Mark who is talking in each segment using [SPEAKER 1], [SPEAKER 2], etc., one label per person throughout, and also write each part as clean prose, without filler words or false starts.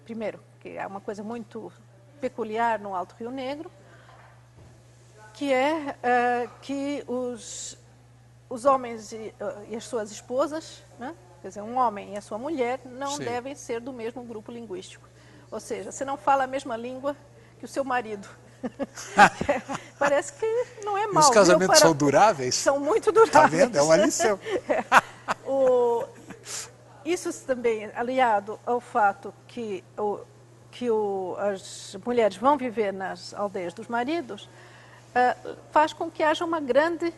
[SPEAKER 1] primeiro, que é uma coisa muito peculiar no Alto Rio Negro, que é que os homens e as suas esposas, né? Quer dizer, um homem e a sua mulher não
[SPEAKER 2] Sim.
[SPEAKER 1] devem ser do mesmo grupo linguístico. Ou seja, você não fala a mesma língua que o seu marido. Parece que não é
[SPEAKER 2] E
[SPEAKER 1] mal.
[SPEAKER 2] os casamentos
[SPEAKER 1] viu?
[SPEAKER 2] são duráveis?
[SPEAKER 1] São muito duráveis.
[SPEAKER 2] Tá vendo? É uma lição.
[SPEAKER 1] Isso também aliado ao fato que as mulheres vão viver nas aldeias dos maridos, faz com que haja uma grande,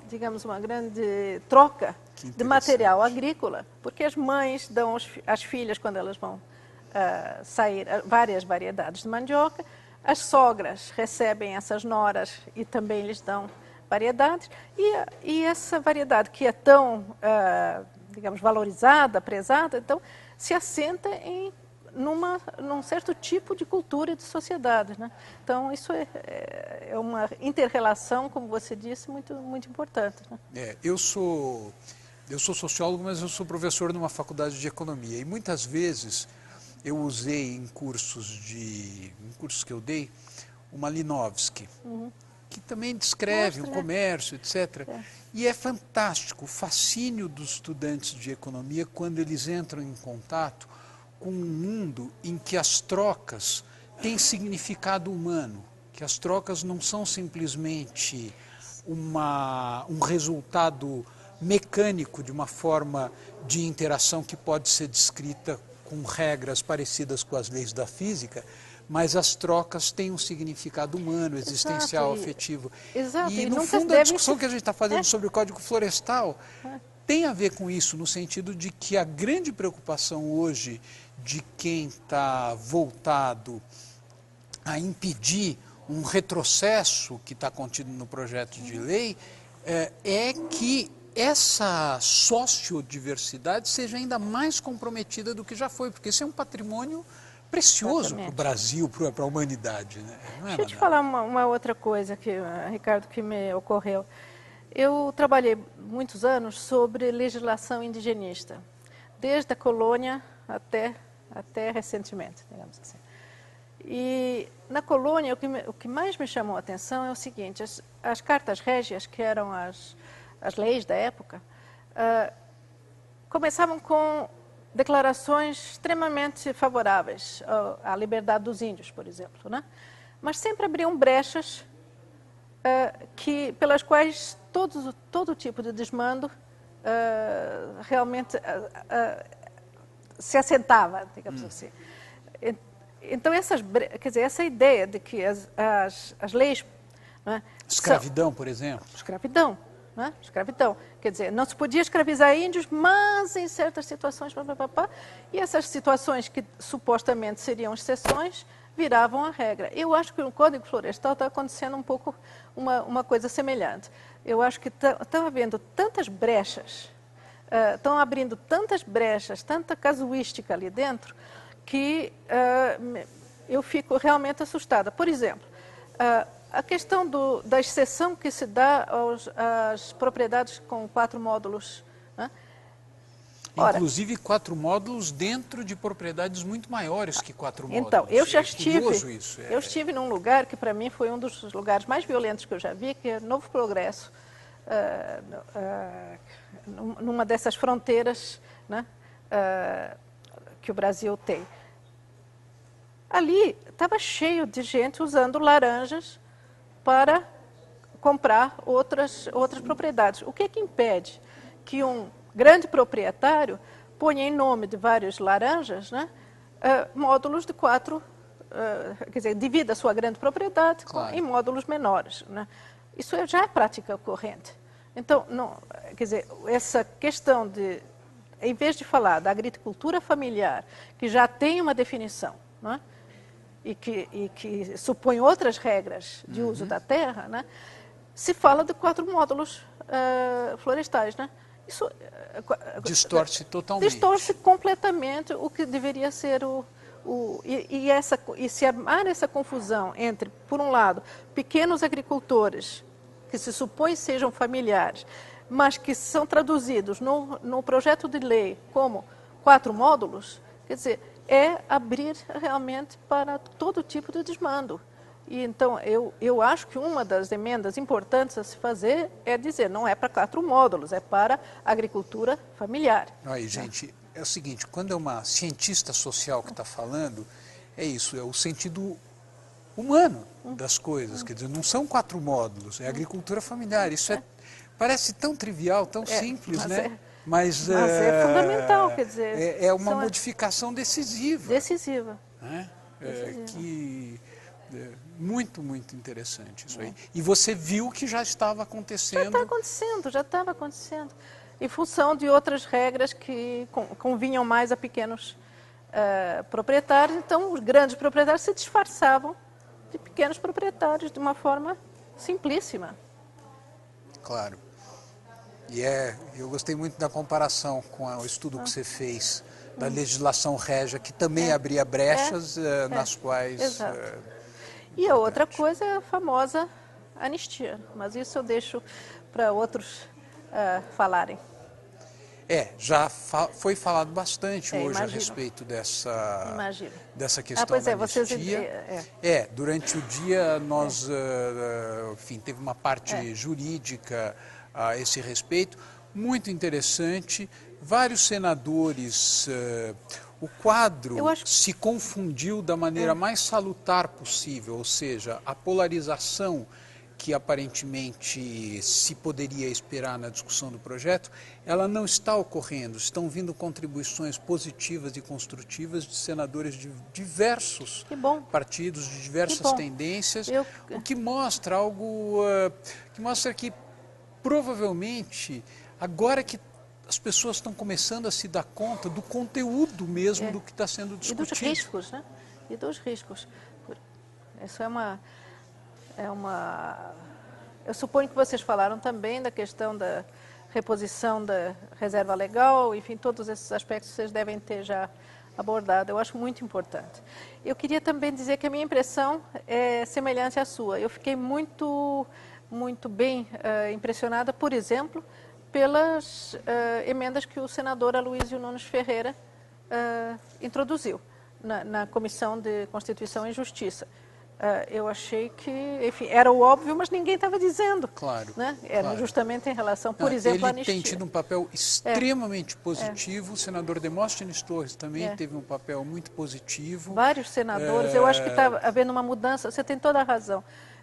[SPEAKER 1] digamos, uma grande troca de material agrícola, porque as mães dão às filhas, quando elas vão sair, várias variedades de mandioca, as sogras recebem essas noras e também lhes dão variedades, e essa variedade que é tão, digamos, valorizada, prezada, então se assenta num certo tipo de cultura e de sociedade, né? Então isso é uma inter-relação, como você disse, muito, muito importante, né?
[SPEAKER 2] Eu sou sociólogo, mas eu sou professor numa faculdade de economia, e muitas vezes eu usei em cursos que eu dei, o Malinowski, que também descreve o comércio, etc. E é fantástico o fascínio dos estudantes de economia quando eles entram em contato com um mundo em que as trocas têm significado humano, que as trocas não são simplesmente um resultado mecânico de uma forma de interação que pode ser descrita com regras parecidas com as leis da física, mas as trocas têm um significado humano, existencial, afetivo.
[SPEAKER 1] Exato.
[SPEAKER 2] E no fundo a discussão que a gente está fazendo sobre o Código Florestal tem a ver com isso, no sentido de que a grande preocupação hoje de quem está voltado a impedir um retrocesso que está contido no projeto de lei é que essa sociodiversidade seja ainda mais comprometida do que já foi, porque esse é um patrimônio precioso para o Brasil, para a humanidade, né? Não é,
[SPEAKER 1] Deixa eu te falar uma outra coisa, Ricardo, que me ocorreu. Eu trabalhei muitos anos sobre legislação indigenista, desde a colônia até recentemente, digamos assim. E na colônia, o que mais me chamou a atenção é o seguinte: as cartas régias, que eram as leis da época, começavam com declarações extremamente favoráveis à liberdade dos índios, por exemplo, né? Mas sempre abriam brechas pelas quais todo tipo de desmando realmente se assentava, digamos assim. Então, quer dizer, essa ideia de que as leis... Né,
[SPEAKER 2] escravidão, por exemplo.
[SPEAKER 1] Escravidão. Né? Escravidão. Quer dizer, não se podia escravizar índios, mas em certas situações... E essas situações que supostamente seriam exceções viravam a regra. Eu acho que no Código Florestal está acontecendo um pouco uma coisa semelhante. Eu acho que estão havendo tantas brechas, estão abrindo tantas brechas, tanta casuística ali dentro, que eu fico realmente assustada. Por exemplo, a questão da exceção que se dá às propriedades com 4 módulos. Né?
[SPEAKER 2] Ora, inclusive 4 módulos dentro de propriedades muito maiores que 4 módulos.
[SPEAKER 1] Então, eu já
[SPEAKER 2] curioso isso.
[SPEAKER 1] Eu estive num lugar que para mim foi um dos lugares mais violentos que eu já vi, que é Novo Progresso, numa dessas fronteiras, né, que o Brasil tem. Ali estava cheio de gente usando laranjas para comprar outras propriedades. O que é que impede que um grande proprietário ponha em nome de várias laranjas, né, módulos de 4, quer dizer, divida a sua grande propriedade em módulos menores, né? Isso já é prática corrente. Então, quer dizer, essa questão de, em vez de falar da agricultura familiar, que já tem uma definição, né, e que supõe outras regras de uso da terra, né, se fala de 4 módulos florestais, né? Isso
[SPEAKER 2] distorce totalmente.
[SPEAKER 1] Distorce completamente o que deveria ser e se armar essa confusão entre, por um lado, pequenos agricultores, que se supõe sejam familiares, mas que são traduzidos no projeto de lei como 4 módulos, quer dizer, é abrir realmente para todo tipo de desmando. E então, eu acho que uma das emendas importantes a se fazer é dizer, não é para 4 módulos, é para agricultura familiar.
[SPEAKER 2] Aí, gente, é o seguinte, quando é uma cientista social que está falando, é isso, é o sentido humano das coisas, quer dizer, não são 4 módulos, é agricultura familiar, isso parece tão trivial, tão simples, né? Mas
[SPEAKER 1] é fundamental, quer dizer...
[SPEAKER 2] É uma modificação decisiva.
[SPEAKER 1] Decisiva.
[SPEAKER 2] Né? Muito, muito interessante isso aí. E você viu que já estava acontecendo.
[SPEAKER 1] Já estava acontecendo. Em função de outras regras que convinham mais a pequenos proprietários, então os grandes proprietários se disfarçavam de pequenos proprietários de uma forma simplíssima.
[SPEAKER 2] Claro. E eu gostei muito da comparação com o estudo que você fez da legislação régia, que também abria brechas nas quais...
[SPEAKER 1] E a outra coisa é a famosa anistia, mas isso eu deixo para outros falarem.
[SPEAKER 2] Já foi falado bastante hoje
[SPEAKER 1] imagino.
[SPEAKER 2] a respeito dessa questão
[SPEAKER 1] pois
[SPEAKER 2] da
[SPEAKER 1] vocês,
[SPEAKER 2] anistia. Durante o dia nós, enfim, teve uma parte jurídica a esse respeito, muito interessante. Vários senadores, o quadro se confundiu da maneira mais salutar possível, ou seja, a polarização que aparentemente se poderia esperar na discussão do projeto, ela não está ocorrendo. Estão vindo contribuições positivas e construtivas de senadores de diversos partidos, de diversas tendências, o que mostra algo, que mostra que provavelmente, agora que as pessoas estão começando a se dar conta do conteúdo mesmo do que está sendo discutido.
[SPEAKER 1] E dos riscos, né? E dos riscos. Isso é uma... Eu suponho que vocês falaram também da questão da reposição da reserva legal, enfim, todos esses aspectos vocês devem ter já abordado. Eu acho muito importante. Eu queria também dizer que a minha impressão é semelhante à sua. Eu fiquei muito bem impressionada, por exemplo, pelas emendas que o senador Aloysio Nunes Ferreira introduziu na Comissão de Constituição e Justiça. Eu achei que, enfim, era o óbvio, mas ninguém estava dizendo.
[SPEAKER 2] Claro.
[SPEAKER 1] Né? Era justamente em relação, por exemplo, à anistia.
[SPEAKER 2] Ele tem tido um papel extremamente positivo. O senador Demóstenes Torres também teve um papel muito positivo.
[SPEAKER 1] Vários senadores. Eu acho que está havendo uma mudança. Você tem toda a razão.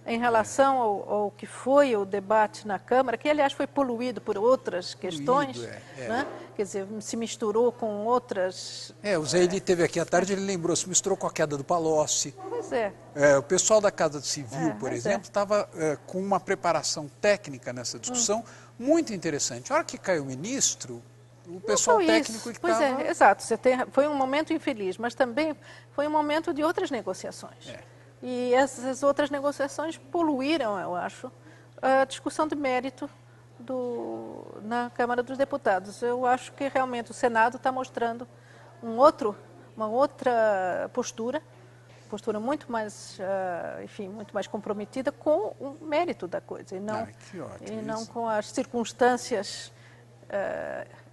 [SPEAKER 1] Em relação ao que foi o debate na Câmara, que, aliás, foi poluído por outras questões, né? Quer dizer, se misturou com outras...
[SPEAKER 2] O Zé Eli teve aqui à tarde, ele lembrou, se misturou com a queda do Palocci.
[SPEAKER 1] Pois
[SPEAKER 2] o pessoal da Casa Civil, por exemplo, estava com uma preparação técnica nessa discussão muito interessante. A hora que caiu o ministro, o pessoal técnico que estava...
[SPEAKER 1] Pois exato. Foi um momento infeliz, mas também foi um momento de outras negociações. E essas outras negociações poluíram, eu acho, a discussão de mérito na Câmara dos Deputados. Eu acho que realmente o Senado está mostrando uma outra postura muito mais, enfim, muito mais comprometida com o mérito da coisa e não com as circunstâncias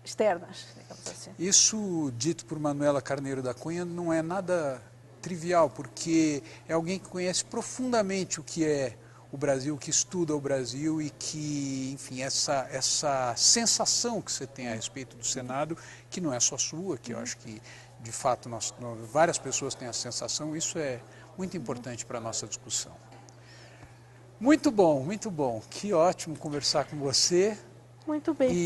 [SPEAKER 1] externas, digamos assim.
[SPEAKER 2] Isso, dito por Manuela Carneiro da Cunha, não é nada trivial, porque é alguém que conhece profundamente o que é o Brasil, que estuda o Brasil e que, enfim, essa sensação que você tem a respeito do Senado, que não é só sua, que eu acho que, de fato, várias pessoas têm a sensação, isso é muito importante para a nossa discussão. Muito bom, muito bom. Que ótimo conversar com você.
[SPEAKER 1] Muito bem.